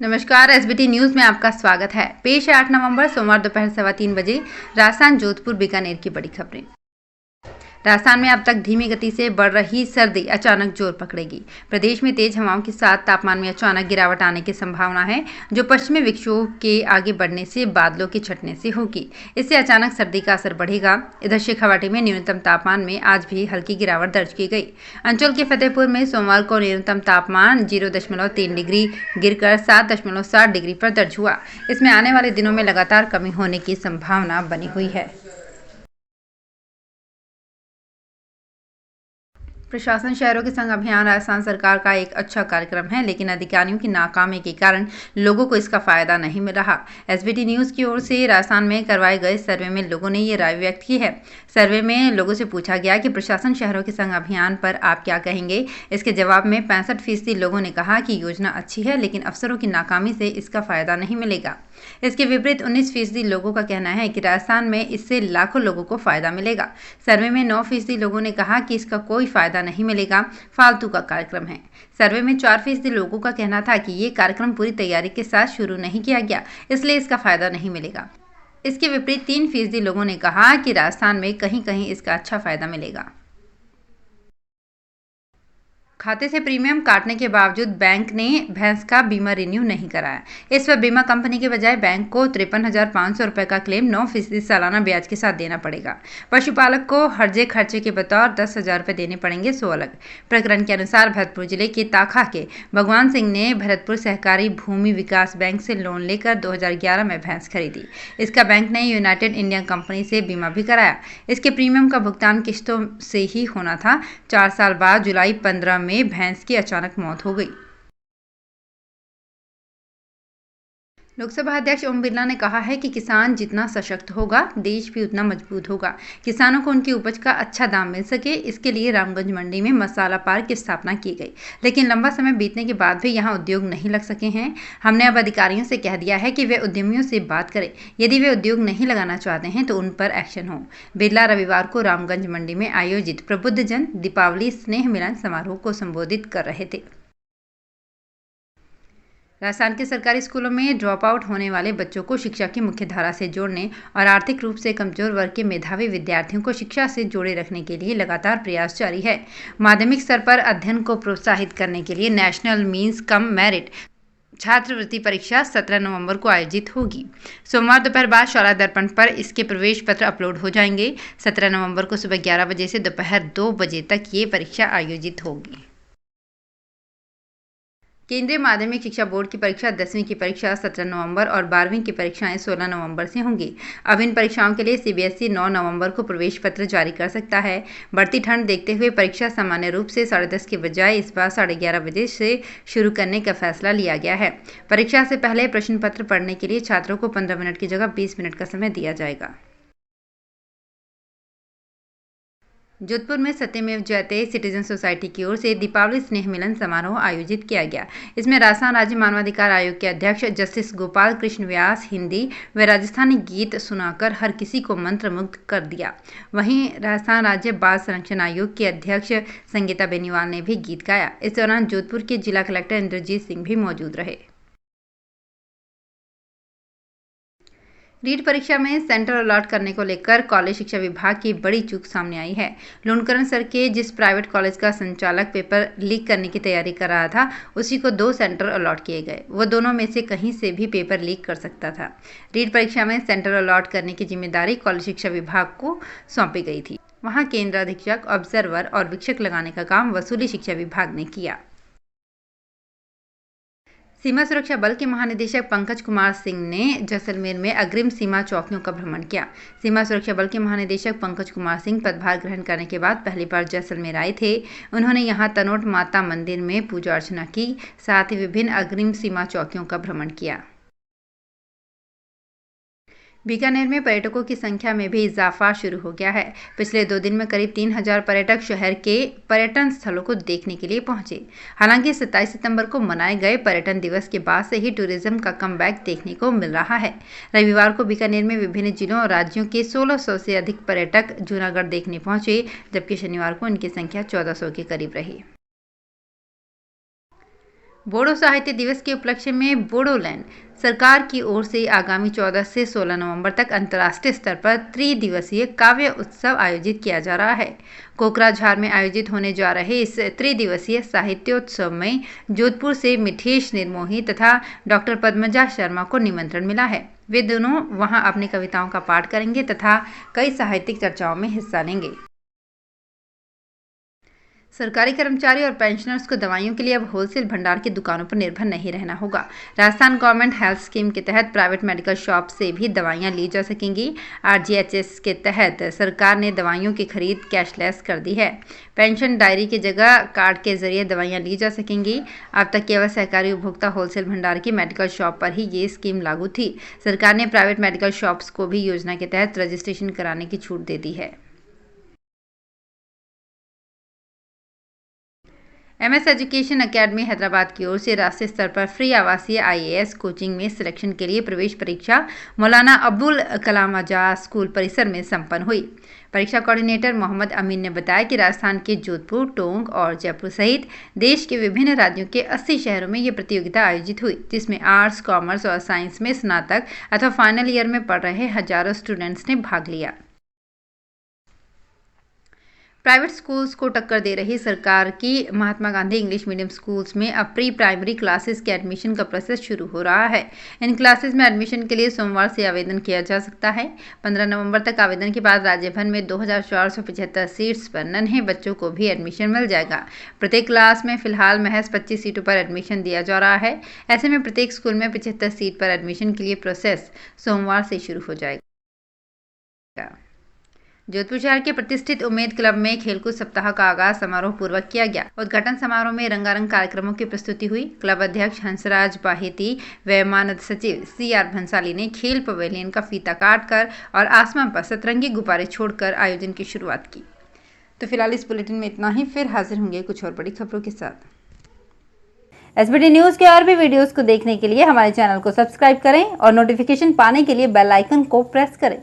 नमस्कार, SBT news में आपका स्वागत है। पेश है 8 नवंबर सोमवार दोपहर 3:15 बजे राजस्थान, जोधपुर, बीकानेर की बड़ी खबरें। राजस्थान में अब तक धीमी गति से बढ़ रही सर्दी अचानक जोर पकड़ेगी। प्रदेश में तेज हवाओं के साथ तापमान में अचानक गिरावट आने की संभावना है, जो पश्चिमी विक्षोभ के आगे बढ़ने से बादलों के छटने से होगी। इससे अचानक सर्दी का असर बढ़ेगा। इधर शेखावाटी में न्यूनतम तापमान में आज भी हल्की गिरावट दर्ज की गई। अंचल के फतेहपुर में सोमवार को न्यूनतम तापमान 0.3 डिग्री गिरकर 7.7 डिग्री पर दर्ज हुआ। इसमें आने वाले दिनों में लगातार कमी होने की संभावना बनी हुई है। प्रशासन शहरों के संग अभियान राजस्थान सरकार का एक अच्छा कार्यक्रम है, लेकिन अधिकारियों की नाकामी के कारण लोगों को इसका फायदा नहीं मिल रहा। एसबीटी न्यूज की ओर से राजस्थान में करवाए गए सर्वे में लोगों ने ये राय व्यक्त की है। सर्वे में लोगों से पूछा गया कि प्रशासन शहरों के संग अभियान पर आप क्या कहेंगे। इसके जवाब में 65% लोगों ने कहा कि योजना अच्छी है, लेकिन अफसरों की नाकामी से इसका फायदा नहीं मिलेगा। इसके विपरीत 19% लोगों का कहना है कि राजस्थान में इससे लाखों लोगों को फायदा मिलेगा। सर्वे में 9% लोगों ने कहा कि इसका कोई फायदा नहीं मिलेगा, फालतू का कार्यक्रम है। सर्वे में 4% लोगों का कहना था कि ये कार्यक्रम पूरी तैयारी के साथ शुरू नहीं किया गया, इसलिए इसका फायदा नहीं मिलेगा। इसके विपरीत 3% लोगों ने कहा कि राजस्थान में कहीं कहीं इसका अच्छा फायदा मिलेगा। खाते से प्रीमियम काटने के बावजूद बैंक ने भैंस का बीमा रिन्यू नहीं कराया। इस पर बीमा कंपनी के बजाय बैंक को 53,500 रुपये का क्लेम 9% सालाना ब्याज के साथ देना पड़ेगा। पशुपालक को हर्जे खर्चे के बतौर 10,000 रुपये देने पड़ेंगे, सो अलग। प्रकरण के अनुसार भरतपुर जिले के ताखा के भगवान सिंह ने भरतपुर सहकारी भूमि विकास बैंक से लोन लेकर 2011 में भैंस खरीदी। इसका बैंक ने यूनाइटेड इंडिया कंपनी से बीमा भी कराया। इसके प्रीमियम का भुगतान किस्तों से ही होना था। 4 साल बाद जुलाई 15 में भैंस की अचानक मौत हो गई। लोकसभा अध्यक्ष ओम बिरला ने कहा है कि किसान जितना सशक्त होगा, देश भी उतना मजबूत होगा। किसानों को उनकी उपज का अच्छा दाम मिल सके, इसके लिए रामगंज मंडी में मसाला पार्क की स्थापना की गई, लेकिन लंबा समय बीतने के बाद भी यहां उद्योग नहीं लग सके हैं। हमने अब अधिकारियों से कह दिया है कि वे उद्यमियों से बात करें। यदि वे उद्योग नहीं लगाना चाहते हैं तो उन पर एक्शन हो। बिरला रविवार को रामगंज मंडी में आयोजित प्रबुद्धजन दीपावली स्नेह मिलन समारोह को संबोधित कर रहे थे। राजस्थान के सरकारी स्कूलों में ड्रॉप आउट होने वाले बच्चों को शिक्षा की मुख्य धारा से जोड़ने और आर्थिक रूप से कमजोर वर्ग के मेधावी विद्यार्थियों को शिक्षा से जोड़े रखने के लिए लगातार प्रयास जारी है। माध्यमिक स्तर पर अध्ययन को प्रोत्साहित करने के लिए नेशनल मीन्स कम मेरिट छात्रवृत्ति परीक्षा 17 नवंबर को आयोजित होगी। सोमवार दोपहर बाद शाला दर्पण पर इसके प्रवेश पत्र अपलोड हो जाएंगे। 17 नवंबर को सुबह 11 बजे से दोपहर 2 बजे तक ये परीक्षा आयोजित होगी। केंद्रीय माध्यमिक शिक्षा बोर्ड की परीक्षा 10वीं की परीक्षा 17 नवंबर और 12वीं की परीक्षाएं 16 नवंबर से होंगी। अब इन परीक्षाओं के लिए सीबीएसई 9 नवंबर को प्रवेश पत्र जारी कर सकता है। बढ़ती ठंड देखते हुए परीक्षा सामान्य रूप से 10:30 के बजाय इस बार 11:30 बजे से शुरू करने का फैसला लिया गया है। परीक्षा से पहले प्रश्न पत्र पढ़ने के लिए छात्रों को 15 मिनट की जगह 20 मिनट का समय दिया जाएगा। जोधपुर में सत्यमेव जयते सिटीजन सोसाइटी की ओर से दीपावली स्नेह मिलन समारोह आयोजित किया गया। इसमें राजस्थान राज्य मानवाधिकार आयोग के अध्यक्ष जस्टिस गोपाल कृष्ण व्यास हिंदी व राजस्थानी गीत सुनाकर हर किसी को मंत्रमुग्ध कर दिया। वहीं राजस्थान राज्य बाल संरक्षण आयोग के अध्यक्ष संगीता बेनीवाल ने भी गीत गाया। इस दौरान जोधपुर के जिला कलेक्टर इंद्रजीत सिंह भी मौजूद रहे। रीट परीक्षा में सेंटर अलॉट करने को लेकर कॉलेज शिक्षा विभाग की बड़ी चूक सामने आई है। लूणकरण सर के जिस प्राइवेट कॉलेज का संचालक पेपर लीक करने की तैयारी कर रहा था, उसी को 2 सेंटर अलॉट किए गए। वो दोनों में से कहीं से भी पेपर लीक कर सकता था। रीट परीक्षा में सेंटर अलॉट करने की जिम्मेदारी कॉलेज शिक्षा विभाग को सौंपी गई थी। वहाँ केंद्र अधीक्षक, ऑब्जर्वर और वीक्षक लगाने का काम वसूली शिक्षा विभाग ने किया। सीमा सुरक्षा बल के महानिदेशक पंकज कुमार सिंह ने जैसलमेर में अग्रिम सीमा चौकियों का भ्रमण किया। सीमा सुरक्षा बल के महानिदेशक पंकज कुमार सिंह पदभार ग्रहण करने के बाद पहली बार जैसलमेर आए थे। उन्होंने यहां तनोट माता मंदिर में पूजा अर्चना की, साथ ही विभिन्न अग्रिम सीमा चौकियों का भ्रमण किया। बीकानेर में पर्यटकों की संख्या में भी इजाफा शुरू हो गया है। पिछले 2 दिन में करीब 3,000 पर्यटक शहर के पर्यटन स्थलों को देखने के लिए पहुंचे। हालांकि 27 सितंबर को मनाए गए पर्यटन दिवस के बाद से ही टूरिज्म का कमबैक देखने को मिल रहा है। रविवार को बीकानेर में विभिन्न जिलों और राज्यों के 1600 से अधिक पर्यटक जूनागढ़ देखने पहुंचे, जबकि शनिवार को इनकी संख्या 1400 के करीब रही। बोडो साहित्य दिवस के उपलक्ष्य में बोडोलैंड सरकार की ओर से आगामी 14 से 16 नवंबर तक अंतर्राष्ट्रीय स्तर पर त्रिदिवसीय काव्य उत्सव आयोजित किया जा रहा है। कोकराझार में आयोजित होने जा रहे इस त्रिदिवसीय साहित्योत्सव में जोधपुर से मिठेश निर्मोही तथा डॉक्टर पद्मजा शर्मा को निमंत्रण मिला है। वे दोनों वहां अपनी कविताओं का पाठ करेंगे तथा कई साहित्यिक चर्चाओं में हिस्सा लेंगे। सरकारी कर्मचारी और पेंशनर्स को दवाइयों के लिए अब होलसेल भंडार की दुकानों पर निर्भर नहीं रहना होगा। राजस्थान गवर्नमेंट हेल्थ स्कीम के तहत प्राइवेट मेडिकल शॉप से भी दवाइयां ली जा सकेंगी। RGHS के तहत सरकार ने दवाइयों की खरीद कैशलेस कर दी है। पेंशन डायरी की जगह कार्ड के जरिए दवाइयां ली जा सकेंगी। अब तक केवल सहकारी उपभोक्ता होलसेल भंडार की मेडिकल शॉप पर ही ये स्कीम लागू थी। सरकार ने प्राइवेट मेडिकल शॉप्स को भी योजना के तहत रजिस्ट्रेशन कराने की छूट दे दी है। MS एजुकेशन अकेडमी हैदराबाद की ओर से राष्ट्रीय स्तर पर फ्री आवासीय IAS कोचिंग में सिलेक्शन के लिए प्रवेश परीक्षा मौलाना अब्दुल कलाम आजाद स्कूल परिसर में संपन्न हुई। परीक्षा कोऑर्डिनेटर मोहम्मद अमीन ने बताया कि राजस्थान के जोधपुर, टोंक और जयपुर सहित देश के विभिन्न राज्यों के 80 शहरों में ये प्रतियोगिता आयोजित हुई, जिसमें आर्ट्स, कॉमर्स और साइंस में स्नातक अथवा फाइनल ईयर में पढ़ रहे हजारों स्टूडेंट्स ने भाग लिया। प्राइवेट स्कूल्स को टक्कर दे रही सरकार की Mahatma Gandhi English medium schools में अब प्री प्राइमरी क्लासेस के एडमिशन का प्रोसेस शुरू हो रहा है। इन क्लासेस में एडमिशन के लिए सोमवार से आवेदन किया जा सकता है। 15 नवंबर तक आवेदन के बाद राज्य भर में 2475 सीट्स पर नन्हे बच्चों को भी एडमिशन मिल जाएगा। प्रत्येक क्लास में फिलहाल महज 25 सीटों पर एडमिशन दिया जा रहा है। ऐसे में प्रत्येक स्कूल में 75 सीट पर एडमिशन के लिए प्रोसेस सोमवार से शुरू हो जाएगा। जोधपुर शहर के प्रतिष्ठित उम्मेद क्लब में खेलकूद सप्ताह का आगाज समारोह पूर्वक किया गया। उद्घाटन समारोह में रंगारंग कार्यक्रमों की प्रस्तुति हुई। क्लब अध्यक्ष हंसराज बाहेती व मानद सचिव CR भंसाली ने खेल पवेलियन का फीता काटकर और आसमान पर सतरंगी गुब्बारे छोड़कर आयोजन की शुरुआत की। तो फिलहाल इस बुलेटिन में इतना ही, फिर हाजिर होंगे कुछ और बड़ी खबरों के साथ। SBT न्यूज के और भी वीडियोस को देखने के लिए हमारे चैनल को सब्सक्राइब करें और नोटिफिकेशन पाने के लिए बेल आइकन को प्रेस करें।